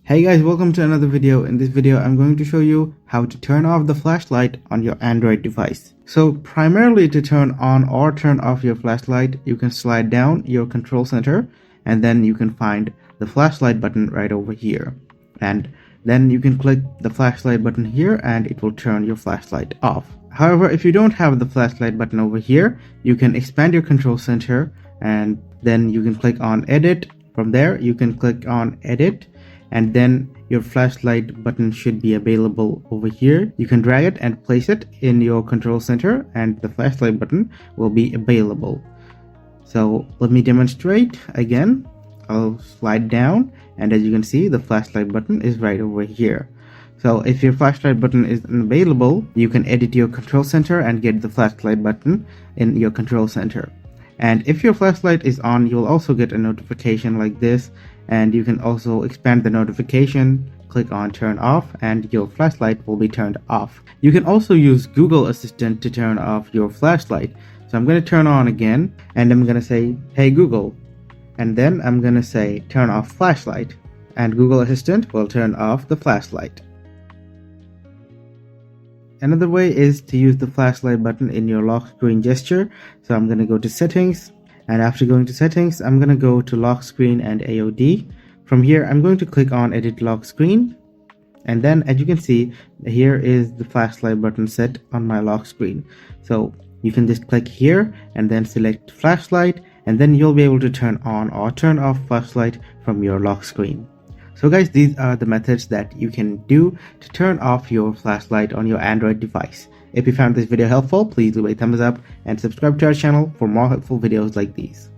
Hey guys, welcome to another video. In this video, I'm going to show you how to turn off the flashlight on your Android device. So primarily to turn on or turn off your flashlight, you can slide down your control center and then you can find the flashlight button right over here. And then you can click the flashlight button here and it will turn your flashlight off. However, if you don't have the flashlight button over here, you can expand your control center and then you can click on edit. From there, you can click on edit and then your flashlight button should be available over here. You can drag it and place it in your control center and the flashlight button will be available. So let me demonstrate again. I'll slide down and as you can see, the flashlight button is right over here. So if your flashlight button is unavailable, you can edit your control center and get the flashlight button in your control center. And if your flashlight is on, you'll also get a notification like this, and you can also expand the notification, click on turn off, and your flashlight will be turned off. You can also use Google Assistant to turn off your flashlight. So I'm going to turn on again and I'm going to say, hey Google, and then I'm going to say turn off flashlight, and Google Assistant will turn off the flashlight. Another way is to use the flashlight button in your lock screen gesture. So I'm going to go to settings, and after going to settings, I'm going to go to lock screen and AOD. From here, I'm going to click on edit lock screen. And then as you can see, here is the flashlight button set on my lock screen. So you can just click here and then select flashlight, and then you'll be able to turn on or turn off flashlight from your lock screen. So guys, these are the methods that you can do to turn off your flashlight on your Android device. If you found this video helpful, please leave a thumbs up and subscribe to our channel for more helpful videos like these.